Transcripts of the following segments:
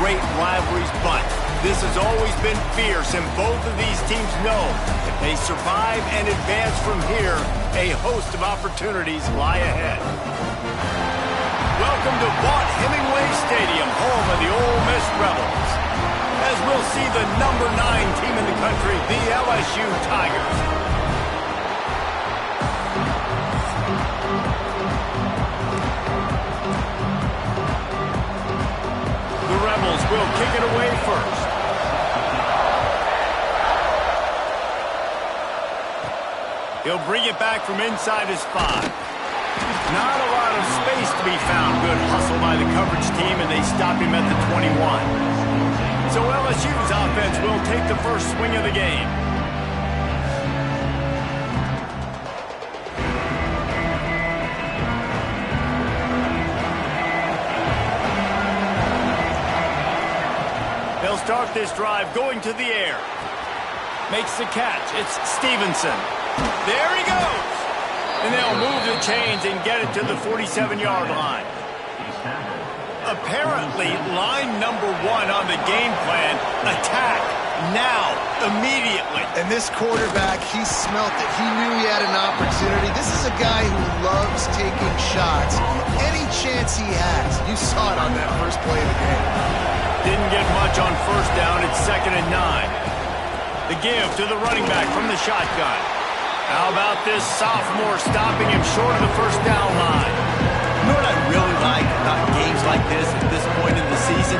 great rivalries, but this has always been fierce, and both of these teams know if they survive and advance from here, a host of opportunities lie ahead. Welcome to Vaught Hemingway Stadium, home of the Ole Miss Rebels, as we'll see the number 9 team in the country, the LSU Tigers. The Rebels will kick it away first. He'll bring it back from inside his 5. Not a lot of space to be found. Good hustle by the coverage team, and they stop him at the 21. So LSU's offense will take the first swing of the game. They'll start this drive going to the air. Makes the catch. It's Stevenson. There he goes. And they'll move the chains and get it to the 47-yard line. Apparently, line number 1 on the game plan, attack now, immediately. And this quarterback, he smelt it. He knew he had an opportunity. This is a guy who loves taking shots any chance he has. You saw it on that first play of the game. Didn't get much on first down. It's 2nd and 9. The give to the running back from the shotgun. How about this sophomore stopping him short of the first down line? You know what I really like about games like this at this point in the season?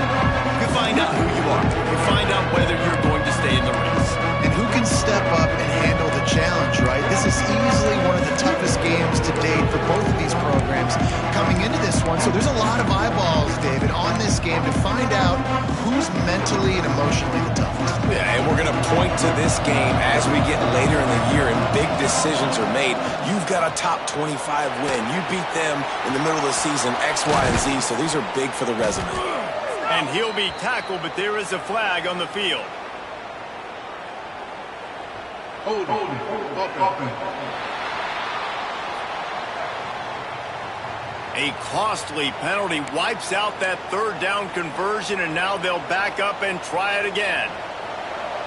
You find out who you are. You find out whether you're going to stay in the race. And who can step up and handle the challenge, right? This is easily one of the toughest games to date for both of these programs coming into this one. So there's a lot of eyeballs, David, on this game to find out who's mentally and emotionally the toughest. Yeah, and we're going to point to this game as we get later in the year and big decisions are made. You've got a top 25 win. You beat them in the middle of the season, X, Y, and Z, so these are big for the resume. And he'll be tackled, but there is a flag on the field. Hold it. A costly penalty wipes out that 3rd down conversion, and now they'll back up and try it again.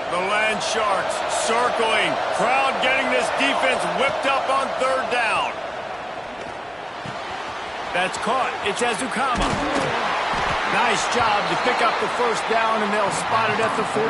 The Land Sharks circling. Crowd getting this defense whipped up on 3rd down. That's caught. It's Ezukama. Nice job to pick up the first down, and they'll spot it at the 42.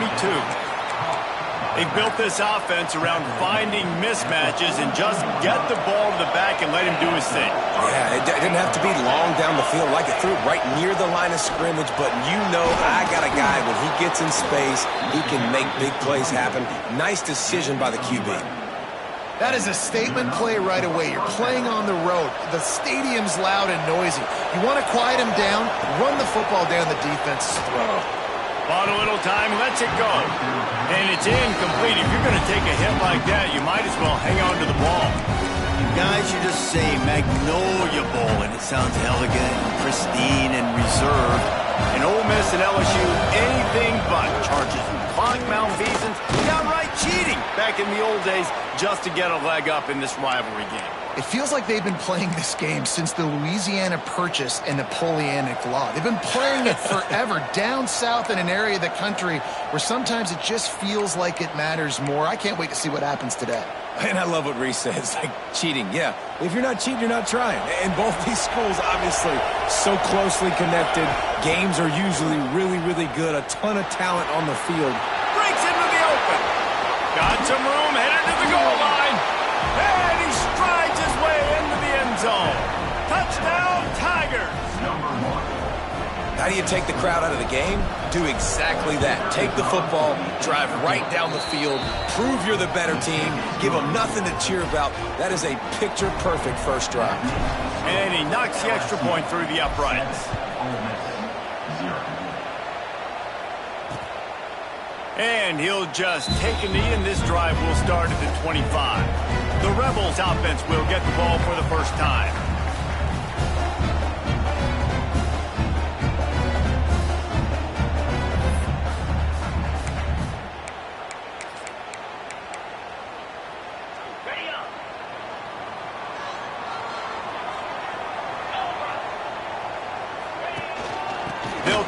They built this offense around finding mismatches and just get the ball to the back and let him do his thing. Yeah, it didn't have to be long down the field. Like it threw it right near the line of scrimmage, but you know I got a guy, when he gets in space, he can make big plays happen. Nice decision by the QB. That is a statement play right away. You're playing on the road. The stadium's loud and noisy. You want to quiet him down, run the football down the defense's throat. Bought a little time, lets it go. And it's incomplete. If you're going to take a hit like that, you might as well hang on to the ball. Guys, you just say Magnolia Bowl, and it sounds elegant, pristine, and reserved. And Ole Miss and LSU, anything but charges clock malfeasance, downright cheating back in the old days just to get a leg up in this rivalry game. It feels like they've been playing this game since the Louisiana Purchase and Napoleonic Law. They've been playing it forever down south in an area of the country where sometimes it just feels like it matters more. I can't wait to see what happens today. And I love what Reese says, like cheating. Yeah, if you're not cheating, you're not trying. And both these schools, obviously, so closely connected. Games are usually really, really good. A ton of talent on the field. Breaks into the open. Got some room, headed to the goal line. And he strides his way into the end zone. Touchdown, Tigers. How do you take the crowd out of the game? Do exactly that. Take the football, drive right down the field, prove you're the better team, give them nothing to cheer about. That is a picture-perfect first drive. And he knocks the extra point through the uprights. And he'll just take a knee, and this drive will start at the 25. The Rebels offense will get the ball for the first time.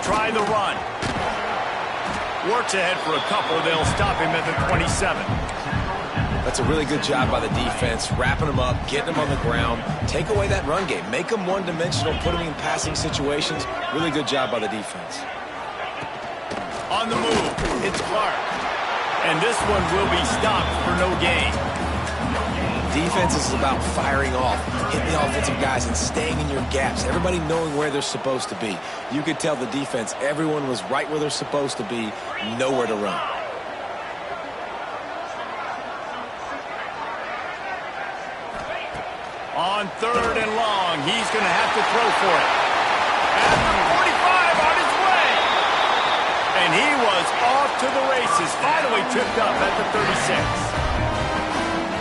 try the run. Works ahead for a couple. They'll stop him at the 27. That's a really good job by the defense, wrapping them up, getting them on the ground. Take away that run game. Make them one-dimensional, put them in passing situations. Really good job by the defense. On the move, it's Clark. And this one will be stopped for no gain. Defense is about firing off, hitting the offensive guys, and staying in your gaps. Everybody knowing where they're supposed to be. You could tell the defense, everyone was right where they're supposed to be, nowhere to run. On 3rd and long, he's going to have to throw for it. At the 45 on his way. And he was off to the races, finally tripped up at the 36.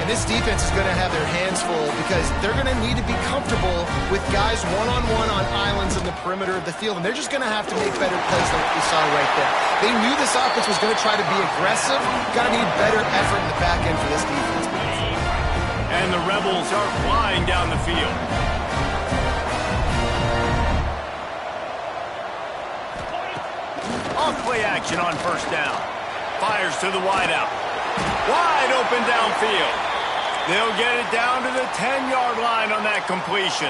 This defense is going to have their hands full because they're going to need to be comfortable with guys one-on-one on islands in the perimeter of the field, and they're just going to have to make better plays like we saw right there. They knew this offense was going to try to be aggressive. Got to need better effort in the back end for this defense. And the Rebels are flying down the field. Off play action on 1st down. Fires to the wideout. Wide open downfield. They'll get it down to the 10-yard line on that completion.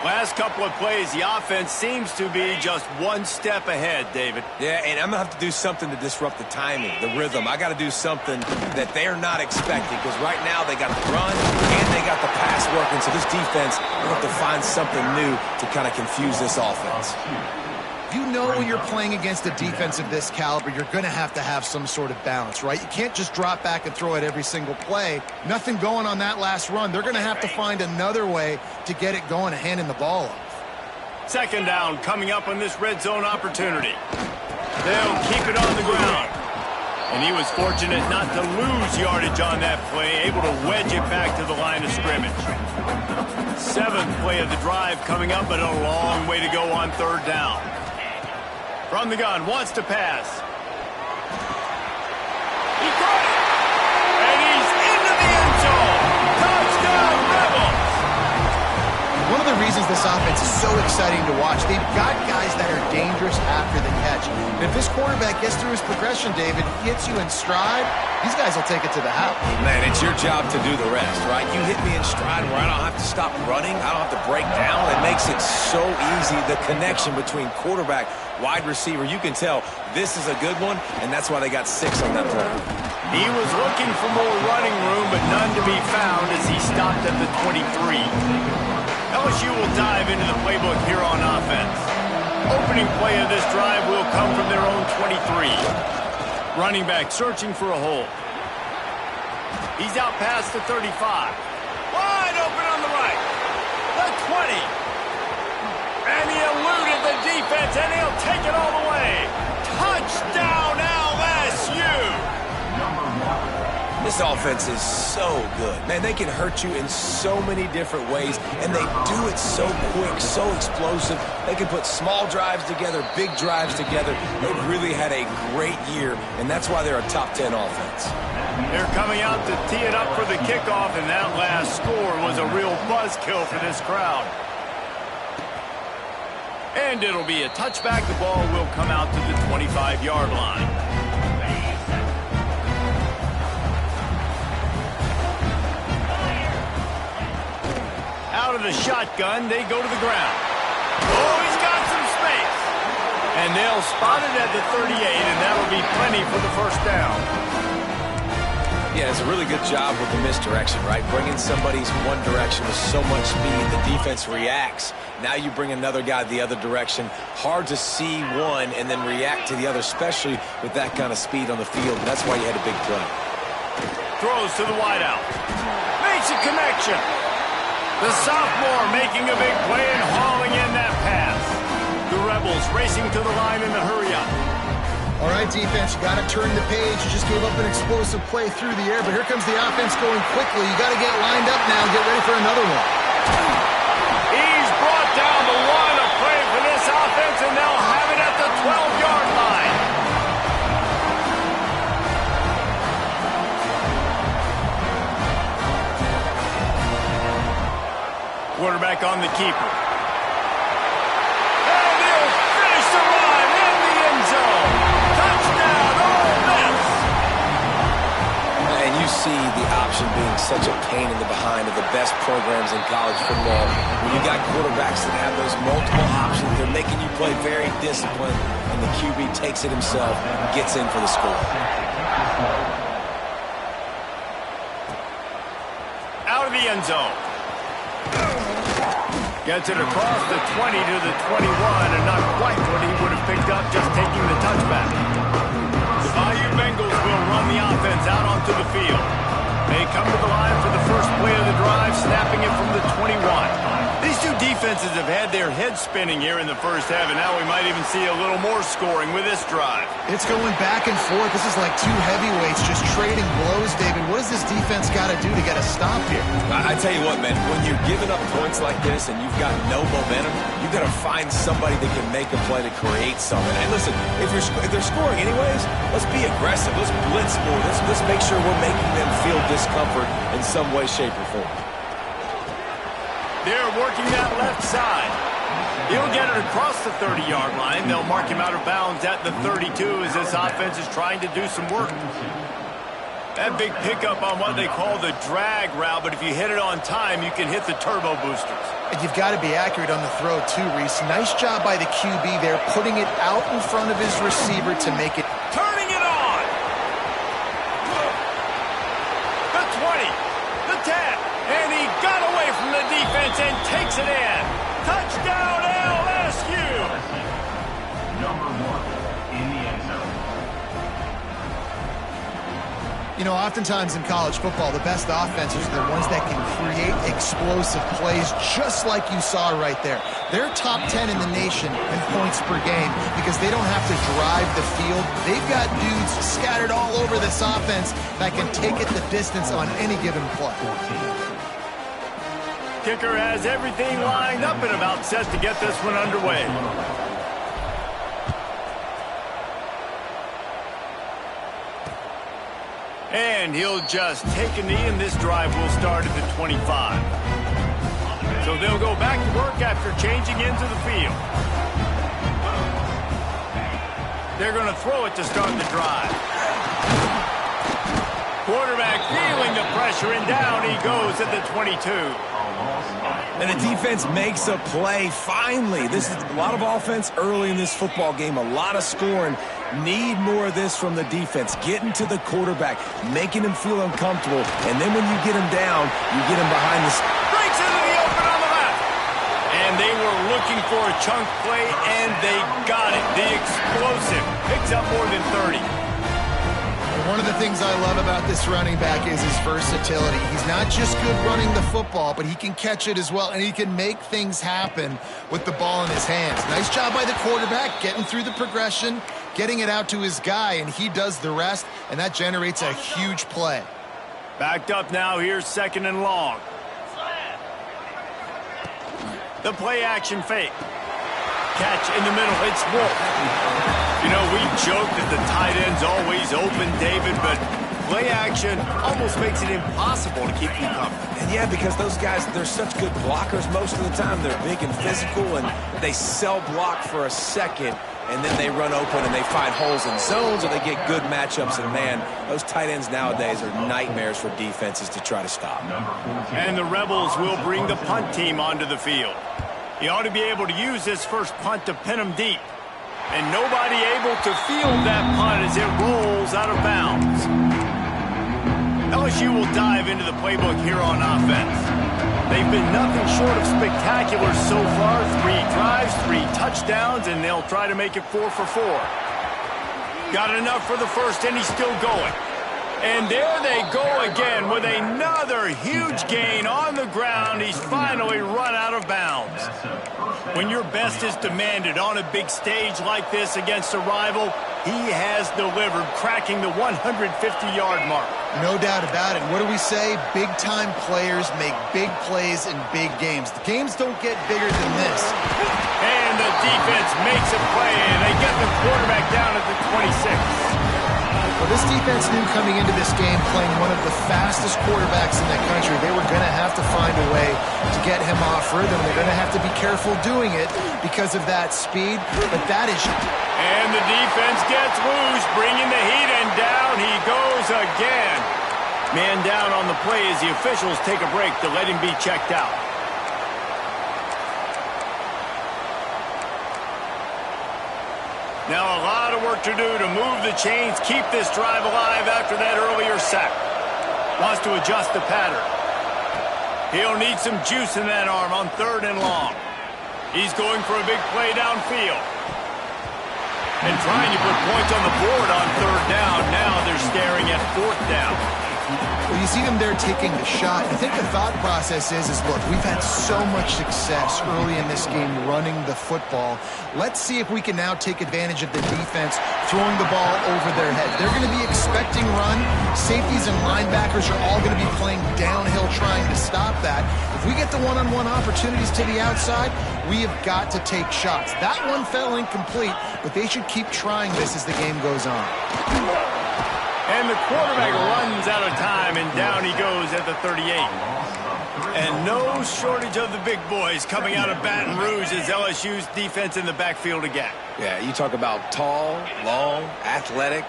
Last couple of plays, the offense seems to be just one step ahead, David. Yeah, and I'm going to have to do something to disrupt the timing, the rhythm. I got to do something that they're not expecting because right now they got the run and they got the pass working. So this defense will have to find something new to kind of confuse this offense. You know when you're playing against a defense of this caliber, you're going to have some sort of balance, right? You can't just drop back and throw it every single play. Nothing going on that last run. They're going to have to find another way to get it going and handing the ball off. 2nd down coming up on this red zone opportunity. They'll keep it on the ground. And he was fortunate not to lose yardage on that play, able to wedge it back to the line of scrimmage. 7th play of the drive coming up, but a long way to go on 3rd down. From the gun, wants to pass. He caught it! And he's into the end zone! Touchdown, Rebels! One of the reasons this offense is so exciting to watch, they've got guys that are dangerous after the catch. And if this quarterback gets through his progression, David, hits you in stride, these guys will take it to the house. Man, it's your job to do the rest, right? You hit me in stride where I don't have to stop running. I don't have to break down. It makes it so easy, the connection between quarterback, wide receiver. You can tell this is a good one, and that's why they got 6 on that play. He was looking for more running room, but none to be found as he stopped at the 23. LSU will dive into the playbook here on offense. Opening play of this drive will come from their own 23. Running back searching for a hole. He's out past the 35. Wide open on the right. The 20. And he eluded the defense, and he'll take it all the way. Touchdown, LSU! This offense is so good. Man, they can hurt you in so many different ways, and they do it so quick, so explosive. They can put small drives together, big drives together. They've really had a great year, and that's why they're a top 10 offense. They're coming out to tee it up for the kickoff, and that last score was a real buzzkill for this crowd. And it'll be a touchback. The ball will come out to the 25-yard line. Out of the shotgun, they go to the ground. Oh, he's got some space. And they'll spot it at the 38, and that'll be plenty for the 1st down. Yeah, it's a really good job with the misdirection, right? Bringing somebody's one direction with so much speed, the defense reacts. Now you bring another guy the other direction. Hard to see one and then react to the other, especially with that kind of speed on the field. And that's why you had a big play. Throws to the wideout. Makes a connection. The sophomore making a big play and hauling in that pass. The Rebels racing to the line in the hurry-up. All right, defense, you got to turn the page. You just gave up an explosive play through the air, but here comes the offense going quickly. You got to get lined up now and get ready for another one. He's brought down the line of play for this offense, and they'll have it at the 12-yard line. Quarterback on the keeper. And he'll finish the such a pain in the behind of the best programs in college football. When you got quarterbacks that have those multiple options, they're making you play very disciplined, and the QB takes it himself, gets in for the score. Out of the end zone. Gets it across the 20 to the 21, and not quite what he would have picked up just taking the touchback. The Bayou Bengals will run the offense out onto the field. They come to the line for the first play of the drive, snapping it from the 21. These two defenses have had their heads spinning here in the first half, and now we might even see a little more scoring with this drive. It's going back and forth. This is like two heavyweights just trading blows, David. What does this defense got to do to get a stop here? I tell you what, man, when you're giving up points like this and you've got no momentum, you've got to find somebody that can make a play to create something. And listen, if they're scoring anyways, let's be aggressive. Let's blitz more. Let's make sure we're making them feel discomfort in some way, shape, or form. They're working that left side. He'll get it across the 30-yard line. They'll mark him out of bounds at the 32 as this offense is trying to do some work. That big pickup on what they call the drag route, but if you hit it on time, you can hit the turbo boosters. And you've got to be accurate on the throw, too, Reese. Nice job by the QB there, putting it out in front of his receiver to make it. Turning it on! The 20, the 10, and he got away from the defense and takes it in. Touchdown, LSU! Number 1 in the end zone. You know, oftentimes in college football, the best offenses are the ones that can create explosive plays, just like you saw right there. They're top 10 in the nation in points per game because they don't have to drive the field. They've got dudes scattered all over this offense that can take it the distance on any given play. Kicker has everything lined up and about set to get this one underway. And he'll just take a knee, and this drive will start at the 25. So they'll go back to work after changing into the field. They're going to throw it to start the drive. Quarterback feeling the pressure, and down he goes at the 22. And the defense makes a play, finally. This is a lot of offense early in this football game, a lot of scoring. Need more of this from the defense. Getting to the quarterback, making him feel uncomfortable, and then when you get him down, you get him behind the... Breaks into the open on the left. And they were looking for a chunk play, and they got it. The explosive picks up more than 30. One of the things I love about this running back is his versatility. He's not just good running the football, but he can catch it as well, and he can make things happen with the ball in his hands. Nice job by the quarterback, getting through the progression, getting it out to his guy, and he does the rest, and that generates a huge play. Backed up now, here's 2nd and long. The play action fake. Catch in the middle, it's Wolf. You know, we joke that the tight end's always open, David, but play action almost makes it impossible to keep them covered. And yeah, because those guys, they're such good blockers most of the time. They're big and physical, and they sell block for a second, and then they run open and they find holes in zones, or they get good matchups. And man, those tight ends nowadays are nightmares for defenses to try to stop. And the Rebels will bring the punt team onto the field. He ought to be able to use this first punt to pin them deep. And nobody able to field that punt as it rolls out of bounds. LSU will dive into the playbook here on offense. They've been nothing short of spectacular so far. 3 drives, 3 touchdowns, and they'll try to make it 4 for 4. Got enough for the first, and he's still going. And there they go again with another huge gain on the ground. He's finally run out of bounds. When your best is demanded on a big stage like this against a rival, he has delivered, cracking the 150-yard mark. No doubt about it. What do we say? Big-time players make big plays in big games. The games don't get bigger than this. And the defense makes a play, and they get the quarterback down at the 26. Well, this defense knew coming into this game, playing one of the fastest quarterbacks in the country, they were going to have to find a way to get him off rhythm. They're going to have to be careful doing it because of that speed, but that is... And the defense gets loose, bringing the heat, and down he goes again. Man down on the play as the officials take a break to let him be checked out. Now a lot of work to do to move the chains, keep this drive alive after that earlier sack. Wants to adjust the pattern. He'll need some juice in that arm on 3rd and long. He's going for a big play downfield. And trying to put points on the board on 3rd down. Now they're staring at 4th down. Well, you see them there taking the shot. I think the thought process is look, we've had so much success early in this game running the football. Let's see if we can now take advantage of the defense throwing the ball over their heads. They're going to be expecting run. Safeties and linebackers are all going to be playing downhill trying to stop that. If we get the one-on-one opportunities to the outside, we have got to take shots. That one fell incomplete, but they should keep trying this as the game goes on. And the quarterback runs out of time, and down he goes at the 38. And no shortage of the big boys coming out of Baton Rouge as LSU's defense in the backfield again. Yeah, you talk about tall, long, athletic,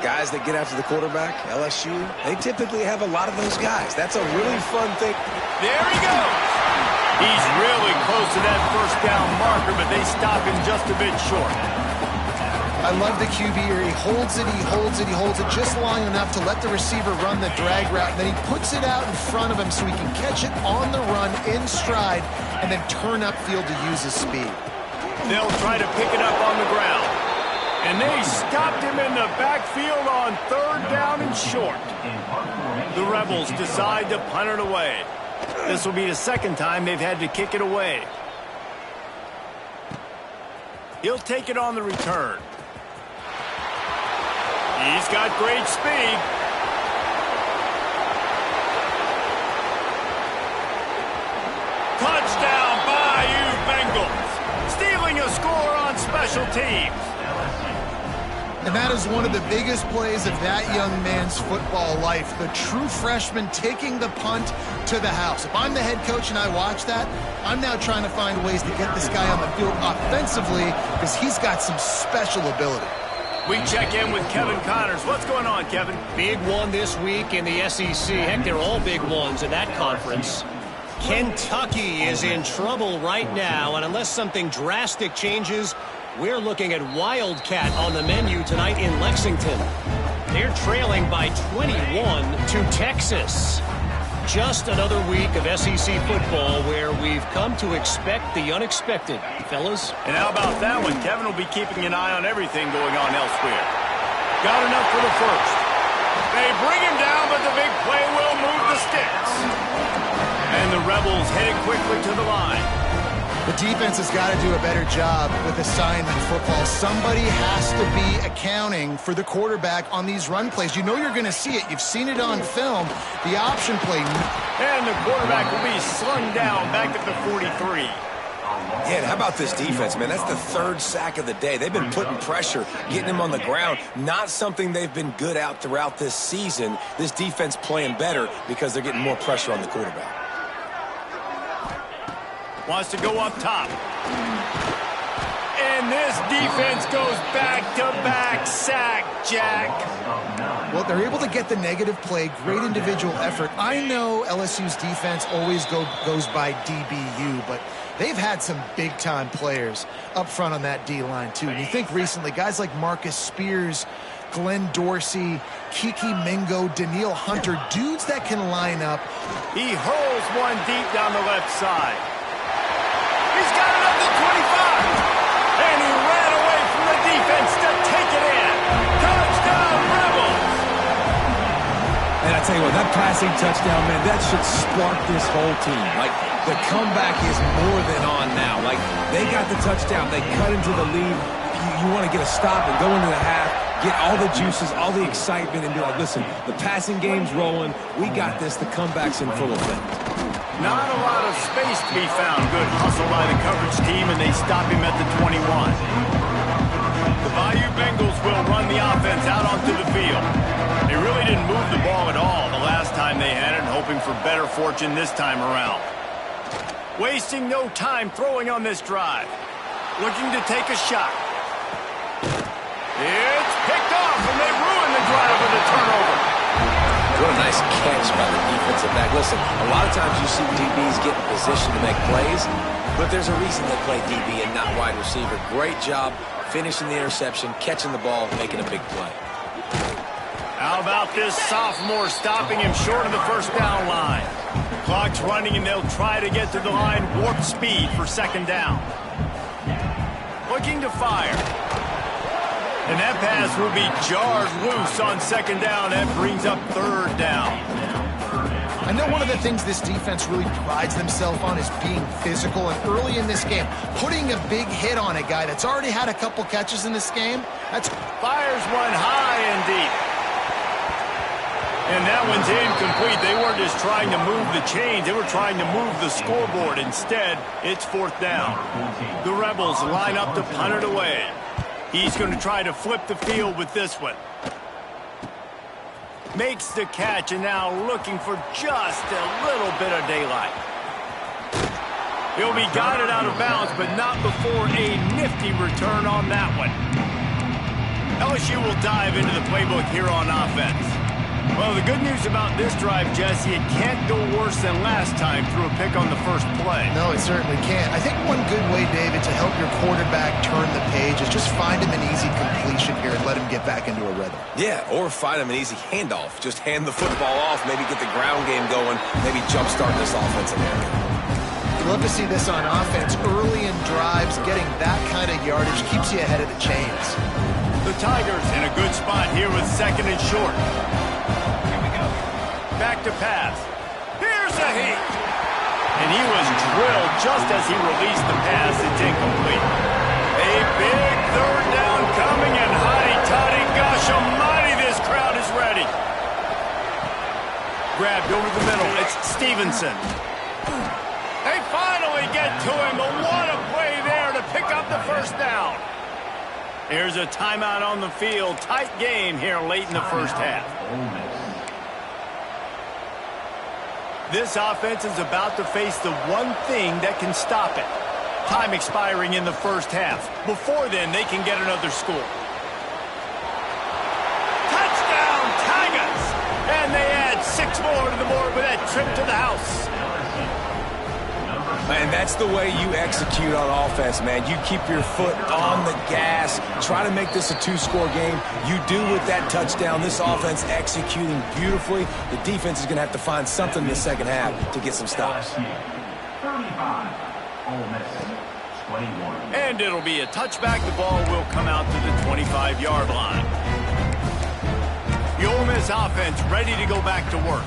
guys that get after the quarterback, LSU, they typically have a lot of those guys. That's a really fun thing. There he goes. He's really close to that 1st down marker, but they stop him just a bit short. I love the QB here. He holds it, he holds it, he holds it just long enough to let the receiver run the drag route. And then he puts it out in front of him so he can catch it on the run in stride and then turn upfield to use his speed. They'll try to pick it up on the ground. And they stopped him in the backfield on 3rd down and short. The Rebels decide to punt it away. This will be the 2nd time they've had to kick it away. He'll take it on the return. He's got great speed. Touchdown, Bayou Bengals. Stealing a score on special teams. And that is one of the biggest plays of that young man's football life. The true freshman taking the punt to the house. If I'm the head coach and I watch that, I'm now trying to find ways to get this guy on the field offensively because he's got some special ability. We check in with Kevin Connors. What's going on, Kevin? Big one this week in the SEC. Heck, they're all big ones in that conference. Kentucky is in trouble right now, and unless something drastic changes, we're looking at Wildcat on the menu tonight in Lexington. They're trailing by 21 to Texas. Just another week of SEC football where we've come to expect the unexpected, fellas. And how about that one? Kevin will be keeping an eye on everything going on elsewhere. Got enough for the 1st. They bring him down, but the big play will move the sticks. And the Rebels headed quickly to the line. The defense has got to do a better job with assignment football. Somebody has to be accounting for the quarterback on these run plays. You know you're going to see it. You've seen it on film. The option play. And the quarterback will be slung down back at the 43. Yeah, and how about this defense, man? That's the 3rd sack of the day. They've been putting pressure, getting him on the ground. Not something they've been good at throughout this season. This defense playing better because they're getting more pressure on the quarterback. Wants to go up top. And this defense goes back-to-back sack, Jack. Well, they're able to get the negative play, great individual effort. I know LSU's defense always goes by DBU, but they've had some big-time players up front on that D-line, too. And you think recently, guys like Marcus Spears, Glenn Dorsey, Kiki Mingo, Daniil Hunter, dudes that can line up. He hurls one deep down the left side. He's got it up to 25. And he ran away from the defense to take it in. Touchdown, Rebels. And I tell you what, that passing touchdown, man, that should spark this whole team. Like, the comeback is more than on now. Like, they got the touchdown. They cut into the lead. You want to get a stop and go into the half, get all the juices, all the excitement, and be like, listen, the passing game's rolling. We got this. The comeback's in full effect. Not a lot of space to be found. Good hustle by the coverage team, and they stop him at the 21. The Bayou Bengals will run the offense out onto the field. They really didn't move the ball at all the last time they had it, hoping for better fortune this time around. Wasting no time throwing on this drive. Looking to take a shot. It's picked off, and they ruin the drive with a turnover. What a nice catch by the defensive back. Listen, a lot of times you see DBs get in position to make plays, but there's a reason they play DB and not wide receiver. Great job finishing the interception, catching the ball, making a big play. How about this sophomore stopping him short of the first down line? Clock's running, and they'll try to get to the line warp speed for second down. Looking to fire. And that pass will be jarred loose on second down. That brings up third down. I know one of the things this defense really prides themselves on is being physical, and early in this game, putting a big hit on a guy that's already had a couple catches in this game. Fires one high and deep. And that one's incomplete. They weren't just trying to move the chains. They were trying to move the scoreboard. Instead, it's fourth down. The Rebels line up to punt it away. He's going to try to flip the field with this one. Makes the catch, and now looking for just a little bit of daylight. He'll be guided out of bounds, but not before a nifty return on that one. LSU will dive into the playbook here on offense. Well, the good news about this drive, Jesse, it can't go worse than last time through a pick on the first play. No, it certainly can't. I think one good way, David, to help your quarterback turn the page is just find him an easy completion here and let him get back into a rhythm. Yeah, or find him an easy handoff. Just hand the football off, maybe get the ground game going, maybe jumpstart this offensive area. You love to see this on offense. Early in drives, getting that kind of yardage keeps you ahead of the chains. The Tigers in a good spot here with second and short. Back to pass. Here's a heat. And he was drilled just as he released the pass. It's incomplete. A big third down coming, and hotty-toddy, gosh almighty, this crowd is ready. Grabbed over the middle. It's Stevenson. They finally get to him, but what a play there to pick up the first down. Here's a timeout on the field. Tight game here late in the first half. This offense is about to face the one thing that can stop it. Time expiring in the first half. Before then, they can get another score. Touchdown, Tigers! And they add 6 more to the board with that trip to the house. Man, that's the way you execute on offense, man. You keep your foot on the gas. Try to make this a 2-score game. You do with that touchdown. This offense executing beautifully. The defense is going to have to find something in the second half to get some stops. 35, Ole Miss, 21. And it'll be a touchback. The ball will come out to the 25-yard line. The Ole Miss offense ready to go back to work.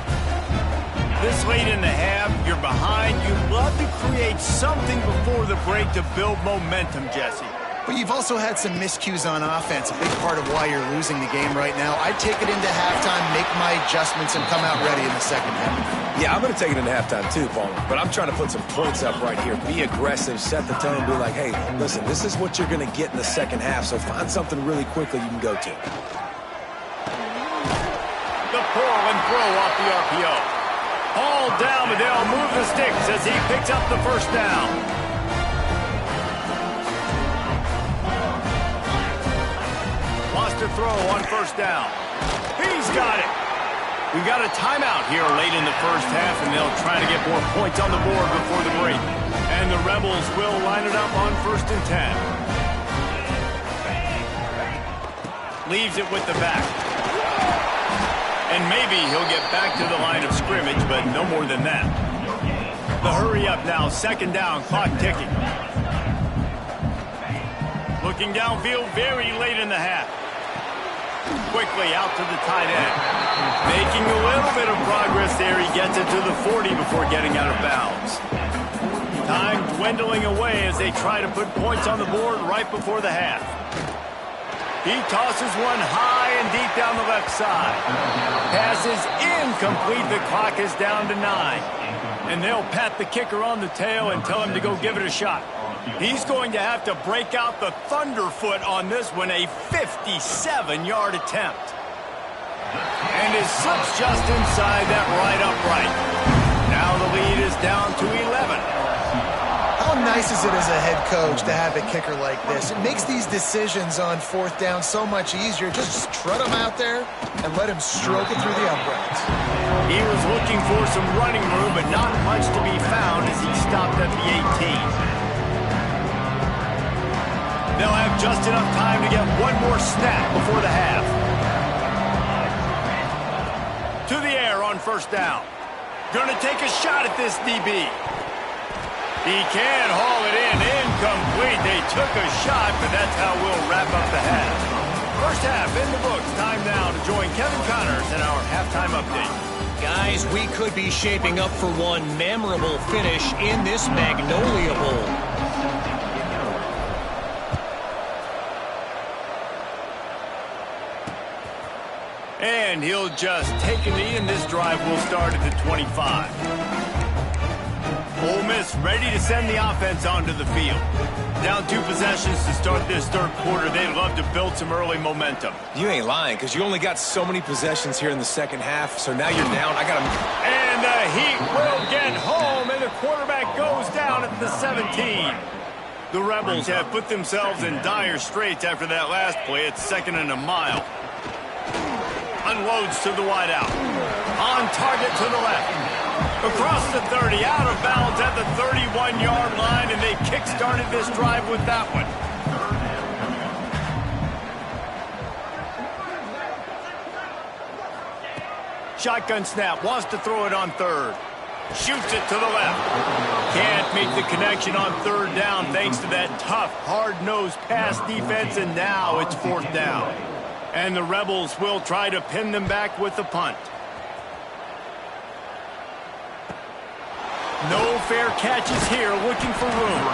This late in the half, you're behind. You'd love to create something before the break to build momentum, Jesse. But you've also had some miscues on offense, a big part of why you're losing the game right now. I'd take it into halftime, make my adjustments, and come out ready in the second half. Yeah, I'm going to take it into halftime too, Palmer. But I'm trying to put some points up right here. Be aggressive, set the tone, be like, hey, listen, this is what you're going to get in the second half, so find something really quickly you can go to. The pull and throw off the RPO. All down, but they'll move the sticks as he picks up the first down. Lost a throw on first down. He's got it. We've got a timeout here late in the first half, and they'll try to get more points on the board before the break. And the Rebels will line it up on 1st and 10. Leaves it with the back. And maybe he'll get back to the line of scrimmage, but no more than that. The hurry up now, second down, clock ticking. Looking downfield very late in the half. Quickly out to the tight end. Making a little bit of progress there. He gets it to the 40 before getting out of bounds. Time dwindling away as they try to put points on the board right before the half. He tosses one high and deep down the left side. Pass is incomplete. The clock is down to 9. And they'll pat the kicker on the tail and tell him to go give it a shot. He's going to have to break out the thunderfoot on this one, a 57-yard attempt. And it slips just inside that right upright. Now the lead is down to 11. How nice is it as a head coach to have a kicker like this? It makes these decisions on fourth down so much easier. Just trot him out there and let him stroke it through the uprights. He was looking for some running room, but not much to be found as he stopped at the 18. They'll have just enough time to get one more snap before the half. To the air on first down. Gonna take a shot at this DB. He can haul it in. Incomplete. They took a shot, but that's how we'll wrap up the half. First half in the books. Time now to join Kevin Connors in our halftime update. Guys, we could be shaping up for one memorable finish in this Magnolia Bowl. And he'll just take a knee, and this drive will start at the 25. Ole Miss ready to send the offense onto the field. Down 2 possessions to start this third quarter. They'd love to build some early momentum. You ain't lying, because you only got so many possessions here in the second half, so now you're down. And the Heat will get home, and the quarterback goes down at the 17. The Rebels have put themselves in dire straits after that last play. It's 2nd and a mile. Unloads to the wideout. On target to the left. Across the 30, out of bounds at the 31-yard line, and they kick-started this drive with that one. Shotgun snap, wants to throw it on third. Shoots it to the left. Can't make the connection on third down thanks to that tough, hard-nosed pass defense, and now it's 4th down. And the Rebels will try to pin them back with the punt. No fair catches here, looking for room.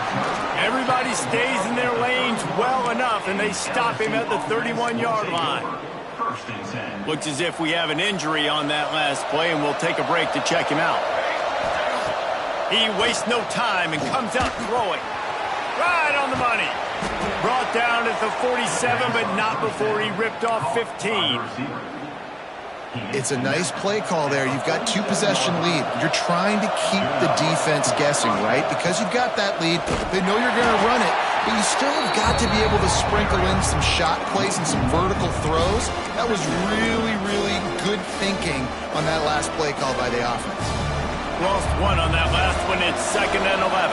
Everybody stays in their lanes well enough, and they stop him at the 31-yard line. Looks as if we have an injury on that last play, and we'll take a break to check him out. He wastes no time and comes out throwing. Right on the money. Brought down at the 47, but not before he ripped off 15. It's a nice play call there. You've got 2-possession lead. You're trying to keep the defense guessing, right? Because you've got that lead. They know you're going to run it, but you still have got to be able to sprinkle in some shot plays and some vertical throws. That was really, really good thinking on that last play call by the offense. Lost one on that last one. It's 2nd and 11.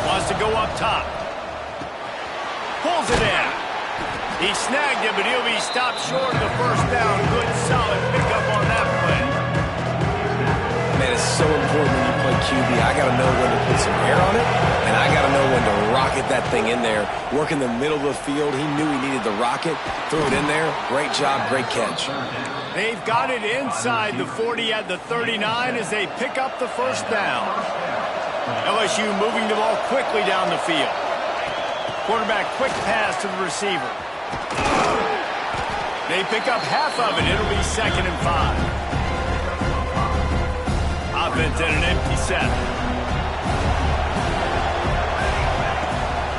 Wants to go up top. Pulls it in. He snagged it, but he'll be stopped short of the first down. Good, solid pickup on that play. Man, it's so important when you play QB. I got to know when to put some air on it, and I got to know when to rocket that thing in there. Work in the middle of the field. He knew he needed the rocket. Threw it in there. Great job, great catch. They've got it inside the 40 at the 39 as they pick up the first down. LSU moving the ball quickly down the field. Quarterback quick pass to the receiver. They pick up half of it. It'll be 2nd and 5. Offense at an empty set.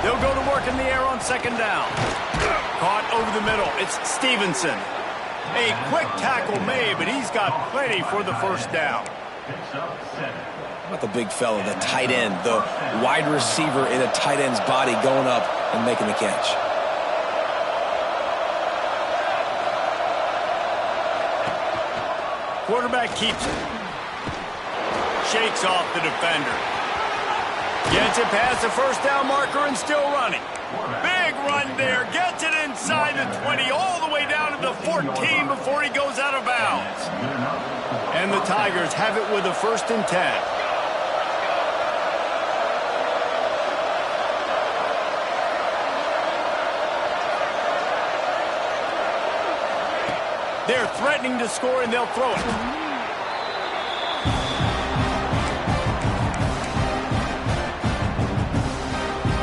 They'll go to work in the air on 2nd down. Caught over the middle. It's Stevenson. A quick tackle made, but he's got plenty for the first down. How about the big fella, the tight end, the wide receiver in a tight end's body going up and making the catch. Quarterback keeps it. Shakes off the defender. Gets it past the first down marker and still running. Big run there. Gets it inside the 20 all the way down to the 14 before he goes out of bounds. And the Tigers have it with a 1st and 10. They're threatening to score, and they'll throw it.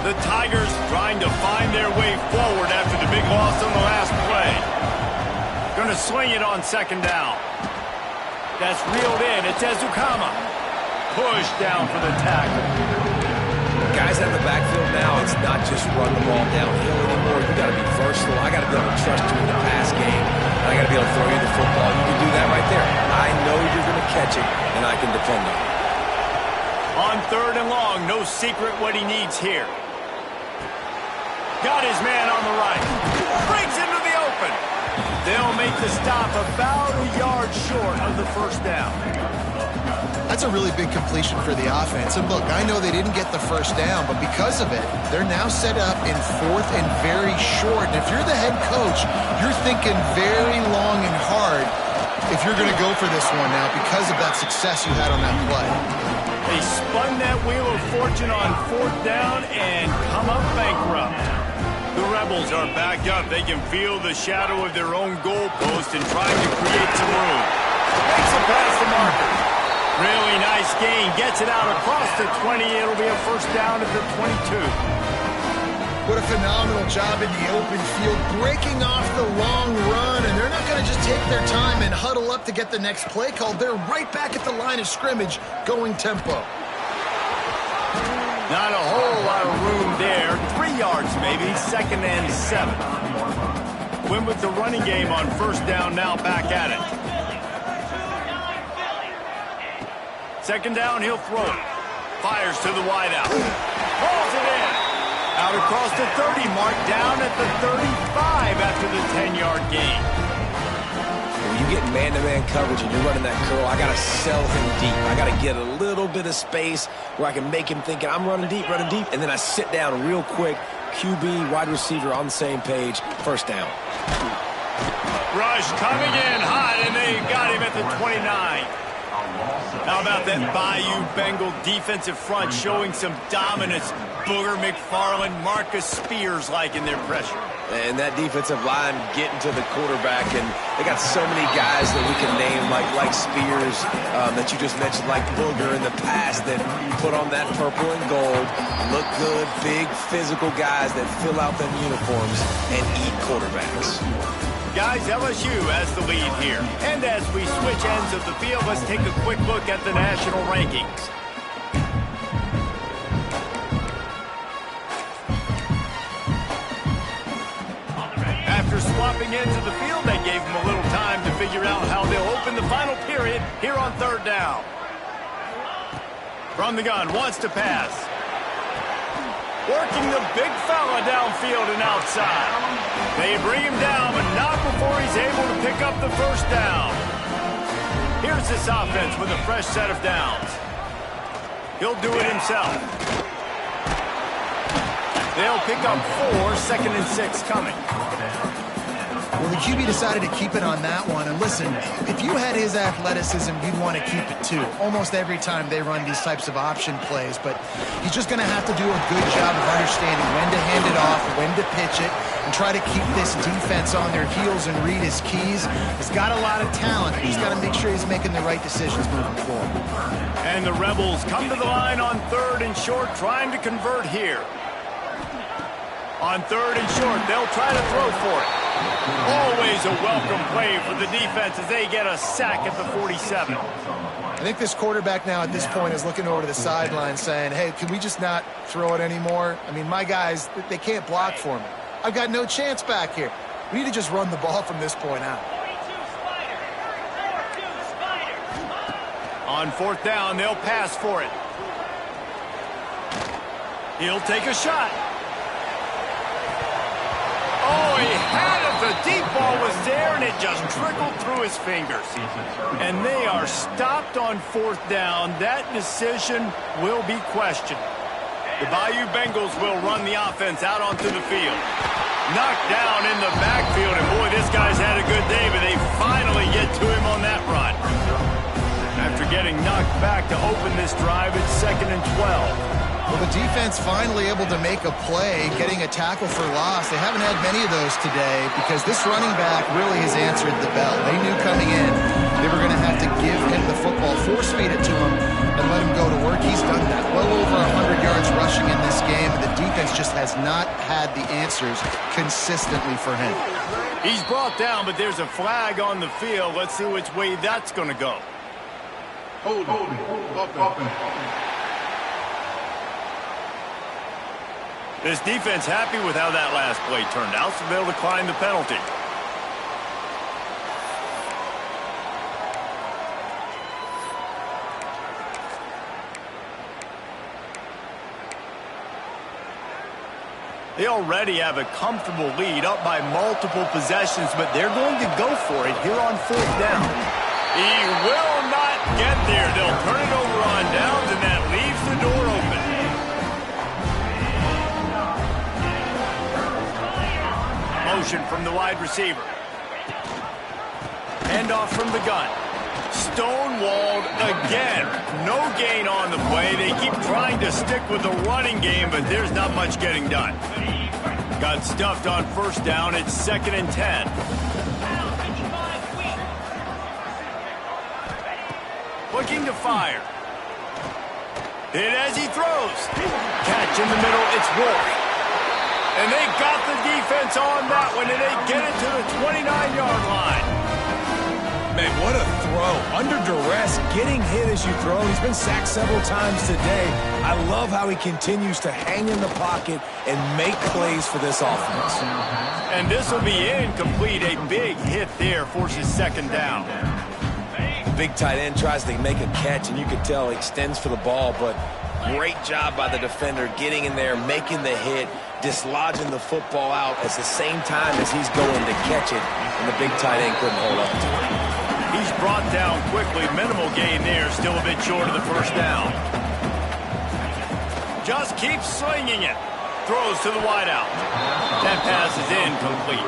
The Tigers trying to find their way forward after the big loss on the last play. Going to swing it on 2nd down. That's reeled in. It's Ezukama. Pushed down for the tackle. Guys out of the backfield now, it's not just run the ball downhill anymore. You got to be versatile. I got to be able to trust you in the pass game. And I got to be able to throw you the football. You can do that right there. I know you're going to catch it, and I can depend on it. On On 3rd and long, no secret what he needs here. Got his man on the right. Breaks into the open. They'll make the stop about a yard short of the first down. That's a really big completion for the offense. And look, I know they didn't get the first down, but because of it, they're now set up in 4th and very short. And if you're the head coach, you're thinking very long and hard if you're going to go for this one now because of that success you had on that play. They spun that wheel of fortune on 4th down and come up bankrupt. The Rebels are back up. They can feel the shadow of their own goalpost and trying to create some room. Makes it past the marker. Really nice gain. Gets it out across the 20. It'll be a first down at the 22. What a phenomenal job in the open field, breaking off the long run, and they're not going to just take their time and huddle up to get the next play called. They're right back at the line of scrimmage, going tempo. Not a whole lot of room there. 3 yards maybe, 2nd and 7. Win with the running game on first down, now back at it. 2nd down, he'll throw it. Fires to the wideout. Hauls it in. Out across the 30 mark, down at the 35 after the 10-yard gain. When you get man-to-man coverage and you're running that curl, I got to sell him deep. I got to get a little bit of space where I can make him thinking I'm running deep, and then I sit down real quick. QB, wide receiver on the same page. First down. Rush coming in hot, and they got him at the 29. How about that Bayou Bengal defensive front showing some dominance? Booger McFarland, Marcus Spears like in their pressure. And that defensive line getting to the quarterback, and they got so many guys that we can name like Spears that you just mentioned, like Booger in the past that put on that purple and gold, look good, big physical guys that fill out them uniforms and eat quarterbacks. Guys, LSU has the lead here. And as we switch ends of the field, let's take a quick look at the national rankings. After swapping ends of the field, they gave them a little time to figure out how they'll open the final period here on 3rd down. From the gun, wants to pass. Working the big fella downfield and outside. They bring him down, but not before he's able to pick up the first down. Here's this offense with a fresh set of downs. He'll do it himself. They'll pick up 4, 2nd and 6 coming. Well, the QB decided to keep it on that one. And listen, if you had his athleticism, you'd want to keep it too. Almost every time they run these types of option plays. But he's just going to have to do a good job of understanding when to hand it off, when to pitch it, and try to keep this defense on their heels and read his keys. He's got a lot of talent. He's got to make sure he's making the right decisions moving forward. And the Rebels come to the line on 3rd and short, trying to convert here. On 3rd and short, they'll try to throw for it. Always a welcome play for the defense as they get a sack at the 47. I think this quarterback now at this point is looking over to the sideline saying, hey, can we just not throw it anymore? I mean, my guys, they can't block for me. I've got no chance back here. We need to just run the ball from this point out. On 4th down, they'll pass for it. He'll take a shot. Oh, he had it. The deep ball was there, and it just trickled through his fingers. And they are stopped on 4th down. That decision will be questioned. The Bayou Bengals will run the offense out onto the field. Knocked down in the backfield, and boy, this guy's had a good day, but they finally get to him on that run. After getting knocked back to open this drive, it's 2nd and 12. Well, the defense finally able to make a play, getting a tackle for loss. They haven't had many of those today because this running back really has answered the bell. They knew coming in they were going to have to give him the football, force-feed it to him, and let him go to work. He's done that. Well over 100 yards rushing in this game, and the defense just has not had the answers consistently for him. He's brought down, but there's a flag on the field. Let's see which way that's going to go. Hold it. This defense happy with how that last play turned out, so they'll decline the penalty. They already have a comfortable lead up by multiple possessions, but they're going to go for it here on 4th down. He will not get there. They'll turn it over on downs, and that leaves the door open. Motion from the wide receiver. Handoff from the gun. Stonewalled again. No gain on the play. They keep trying to stick with the running game, but there's not much getting done. Got stuffed on 1st down. It's 2nd and 10. Looking to fire. Hit as he throws. Catch in the middle. It's Wolf. And they got the defense on that one, and they get it to the 29-yard line. Man, what a throw. Under duress, getting hit as you throw. He's been sacked several times today. I love how he continues to hang in the pocket and make plays for this offense. And this will be incomplete. A big hit there forces 2nd down. The big tight end tries to make a catch, and you can tell he extends for the ball, but great job by the defender getting in there, making the hit, dislodging the football out at the same time as he's going to catch it, and the big tight end couldn't hold on to it. He's brought down quickly. Minimal gain there. Still a bit short of the 1st down. Just keeps slinging it. Throws to the wideout. That pass is incomplete.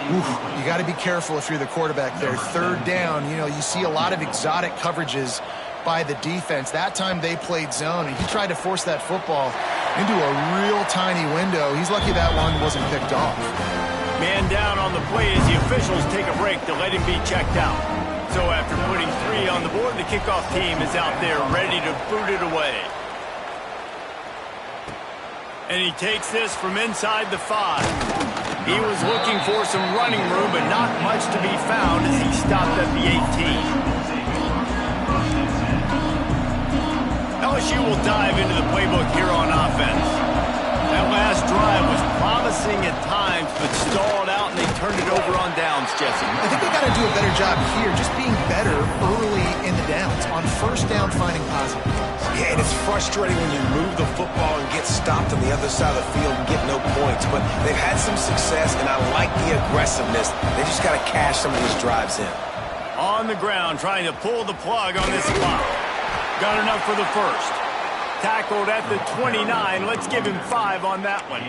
You got to be careful if you're the quarterback there. 3rd down, you see a lot of exotic coverages by the defense. That time they played zone, and he tried to force that football into a real tiny window. He's lucky that one wasn't picked off. Man down on the play as the officials take a break to let him be checked out. So after putting 3 on the board, the kickoff team is out there ready to boot it away. And he takes this from inside the 5. He was looking for some running room, but not much to be found as he stopped at the 18. LSU will dive into the playbook here on offense. That last drive was promising at times, but stalled out, and they turned it over on downs, Jesse. I think they got to do a better job here, just being better early in the downs. On 1st down, finding positive plays. Yeah, and it's frustrating when you move the football and get stopped on the other side of the field and get no points. But they've had some success, and I like the aggressiveness. They just got to cash some of these drives in. On the ground, trying to pull the plug on this clock. Got enough for the 1st. Tackled at the 29. Let's give him 5 on that one.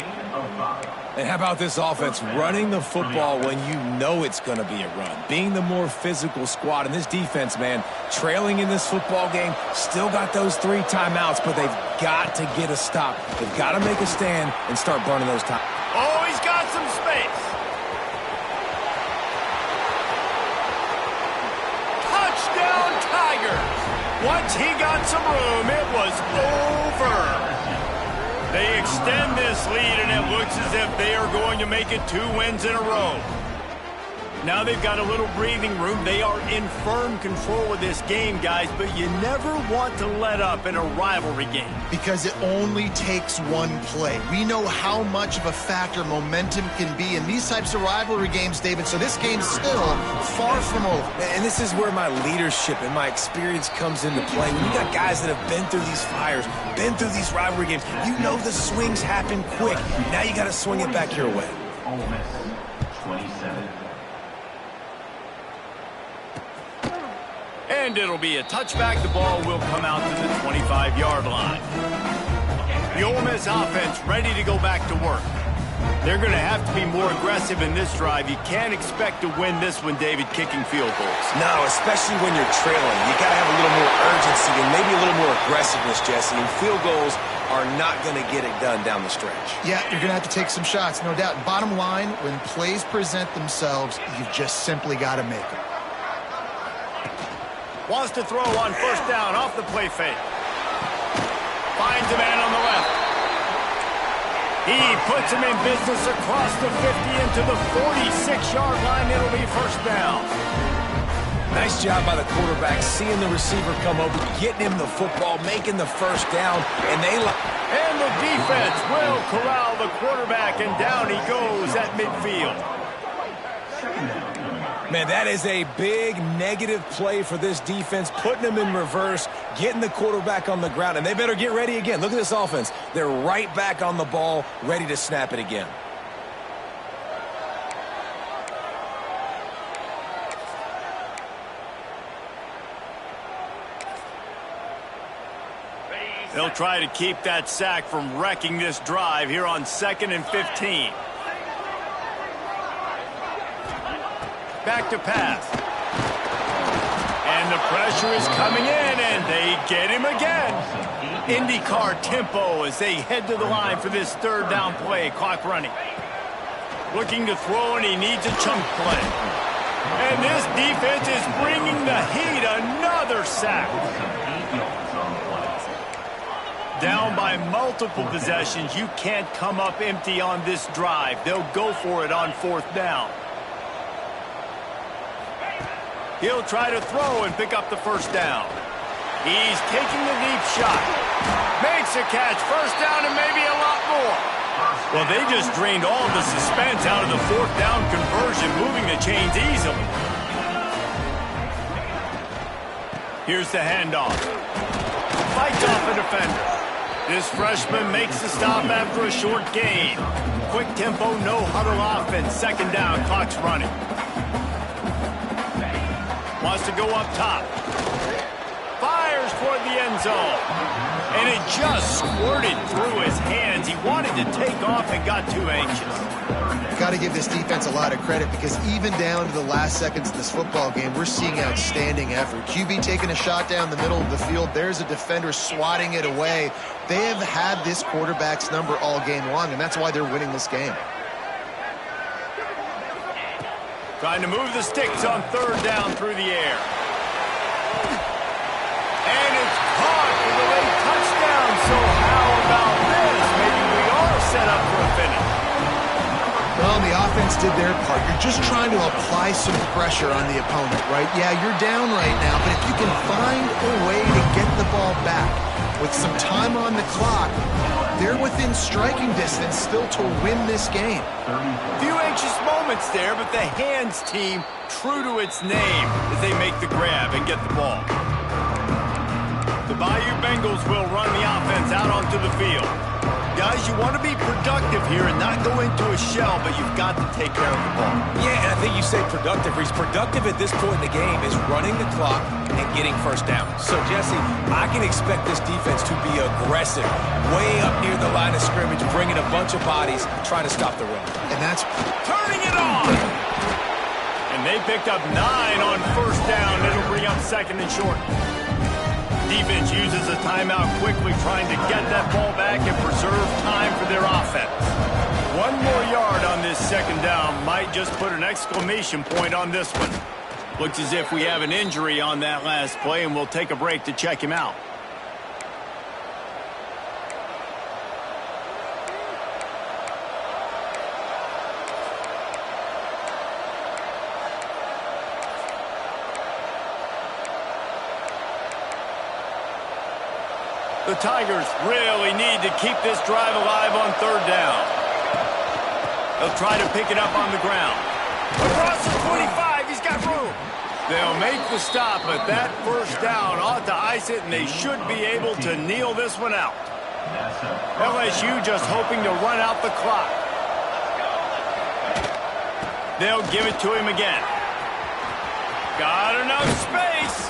And how about this offense running the football when you know it's going to be a run? Being the more physical squad. And this defense, man, trailing in this football game, still got those 3 timeouts, but they've got to get a stop. They've got to make a stand and start burning those times. Oh, he's got some space. Touchdown, Tigers. Once he got some room, it was over. They extend this lead, and it looks as if they are going to make it 2 wins in a row. Now they've got a little breathing room. They are in firm control of this game, guys, but you never want to let up in a rivalry game. Because it only takes one play. We know how much of a factor momentum can be in these types of rivalry games, David, so this game's still far from over. And this is where my leadership and my experience comes into play. When you got guys that have been through these fires, been through these rivalry games, you know the swings happen quick. Now you got to swing it back your way. Ole Miss, 27. And it'll be a touchback. The ball will come out to the 25-yard line. The Ole Miss offense ready to go back to work. They're going to have to be more aggressive in this drive. You can't expect to win this one, David, kicking field goals. No, especially when you're trailing. You got to have a little more urgency and maybe a little more aggressiveness, Jesse. And field goals are not going to get it done down the stretch. Yeah, you're going to have to take some shots, no doubt. Bottom line, when plays present themselves, you've just simply got to make them. Wants to throw on 1st down off the play fake. Finds a man on the left. He puts him in business across the 50 into the 46-yard line. It'll be 1st down. Nice job by the quarterback, seeing the receiver come over, getting him the football, making the 1st down, and And the defense will corral the quarterback, and down he goes at midfield. Man, that is a big negative play for this defense, putting them in reverse, getting the quarterback on the ground, and they better get ready again. Look at this offense. They're right back on the ball, ready to snap it again. They'll try to keep that sack from wrecking this drive here on 2nd and 15. Back to pass. And the pressure is coming in, and they get him again. IndyCar tempo as they head to the line for this 3rd down play. Clock running. Looking to throw, and he needs a chunk play. And this defense is bringing the heat. Another sack. Down by multiple possessions. You can't come up empty on this drive. They'll go for it on 4th down. He'll try to throw and pick up the 1st down. He's taking the deep shot. Makes a catch. 1st down and maybe a lot more. Well, they just drained all the suspense out of the 4th down conversion, moving the chains easily. Here's the handoff. Fights off a defender. This freshman makes the stop after a short gain. Quick tempo, no huddle offense. 2nd down, clock's running. Wants to go up top. Fires toward the end zone. And it just squirted through his hands. He wanted to take off and got too anxious. Got to give this defense a lot of credit because even down to the last seconds of this football game, we're seeing outstanding effort. QB taking a shot down the middle of the field. There's a defender swatting it away. They have had this quarterback's number all game long, and that's why they're winning this game. Trying to move the sticks on 3rd down through the air. And it's caught for the late touchdown. So how about this? Maybe we are set up for a finish. Well, the offense did their part. You're just trying to apply some pressure on the opponent, right? Yeah, you're down right now, but if you can find a way to get the ball back with some time on the clock, they're within striking distance still to win this game. Few anxious moments there, but the hands team true to its name as they make the grab and get the ball. The Bayou Bengals will run the offense out onto the field. Guys, you want to be productive here and not go into a shell, but you've got to take care of the ball. Yeah, and I think you say productive. He's productive at this point in the game is running the clock and getting 1st down. So, Jesse, I can expect this defense to be aggressive, way up near the line of scrimmage, bringing a bunch of bodies, trying to stop the run. And that's turning it on. And they picked up 9 on 1st down. It'll bring up 2nd and short. Defense uses a timeout quickly, trying to get that ball back and preserve time for their offense. 1 more yard on this 2nd down might just put an exclamation point on this one. Looks as if we have an injury on that last play, and we'll take a break to check him out. The Tigers really need to keep this drive alive on 3rd down. They'll try to pick it up on the ground. Across the 25, he's got room. They'll make the stop, but that 1st down ought to ice it, and they should be able to kneel this one out. LSU just hoping to run out the clock. They'll give it to him again. Got enough space.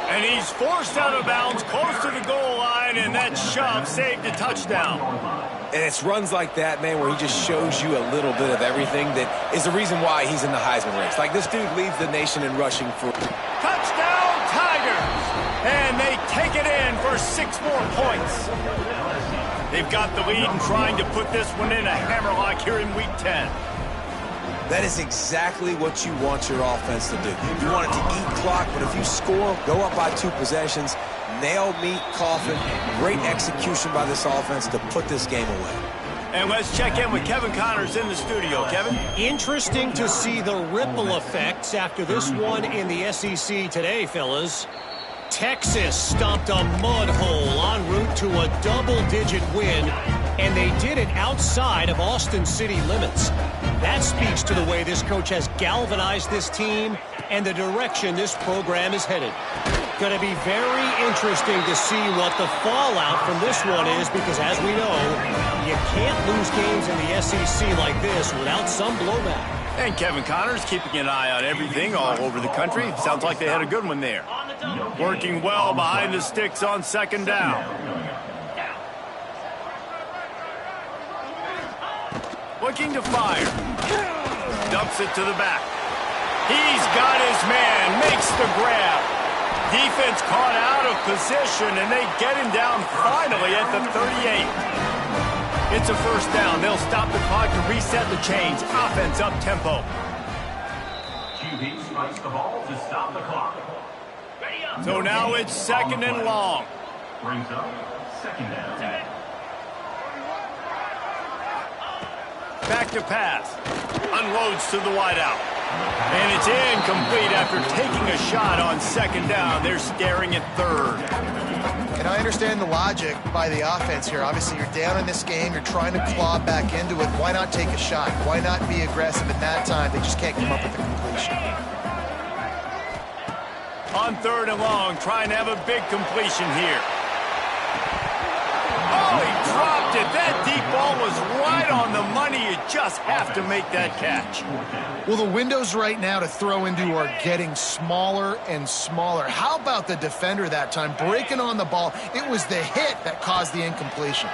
And he's forced out of bounds close to the goal line, and that shove saved a touchdown. And it's runs like that, man, where he just shows you a little bit of everything that is the reason why he's in the Heisman race. Like, this dude leads the nation in rushing for... Touchdown, Tigers! And they take it in for 6 more points. They've got the lead and trying to put this one in a hammerlock here in Week 10. That is exactly what you want your offense to do. You want it to eat clock, but if you score, go up by 2 possessions, nail meat, coffin, great execution by this offense to put this game away. And let's check in with Kevin Connors in the studio. Kevin? Interesting to see the ripple effects after this one in the SEC today, fellas. Texas stomped a mud hole en route to a double-digit win, and they did it outside of Austin city limits. That speaks to the way this coach has galvanized this team and the direction this program is headed. Going to be very interesting to see what the fallout from this one is because, as we know, you can't lose games in the SEC like this without some blowback. And Kevin Connors keeping an eye on everything all over the country. Sounds like they had a good one there. Working well behind the sticks on second down. Looking to fire. Dumps it to the back. He's got his man. Makes the grab. Defense caught out of position, and they get him down finally at the 38. It's a first down. They'll stop the clock to reset the chains. Offense up tempo. QB spikes the ball to stop the clock. So now it's second and long. Brings up second down. Back to pass. Unloads to the wideout. And it's incomplete after taking a shot on second down. They're staring at third. And I understand the logic by the offense here. Obviously, you're down in this game. You're trying to claw back into it. Why not take a shot? Why not be aggressive at that time? They just can't come up with the completion. On third and long, trying to have a big completion here. Oh, he dropped it. That deep ball was right on the money. You just have to make that catch. Well, the windows right now to throw into are getting smaller and smaller. How about the defender that time breaking on the ball? It was the hit that caused the incompletion.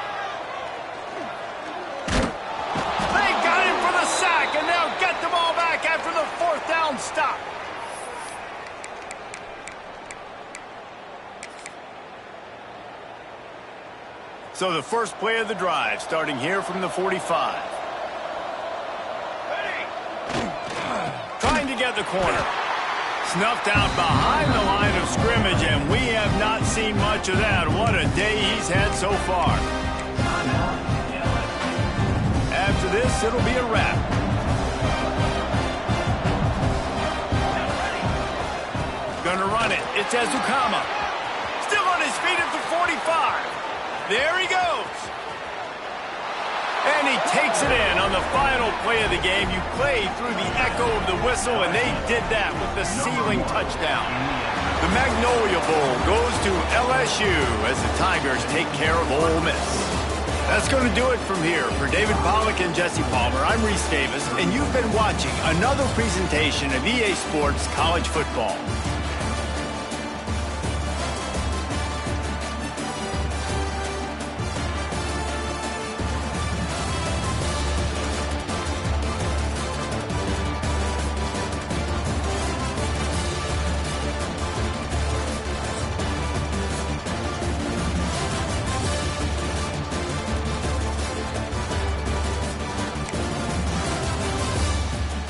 They got him for the sack, and they'll get the ball back after the fourth down stop. So the first play of the drive, starting here from the 45. Trying to get the corner. Snuffed out behind the line of scrimmage, and we have not seen much of that. What a day he's had so far. After this, it'll be a wrap. Gonna run it. It's Ezukama. Still on his feet at the 45. There he goes. And he takes it in on the final play of the game. You play through the echo of the whistle, and they did that with the ceiling touchdown. The Magnolia Bowl goes to LSU as the Tigers take care of Ole Miss. That's going to do it from here. For David Pollack and Jesse Palmer, I'm Reese Davis, and you've been watching another presentation of EA Sports College Football.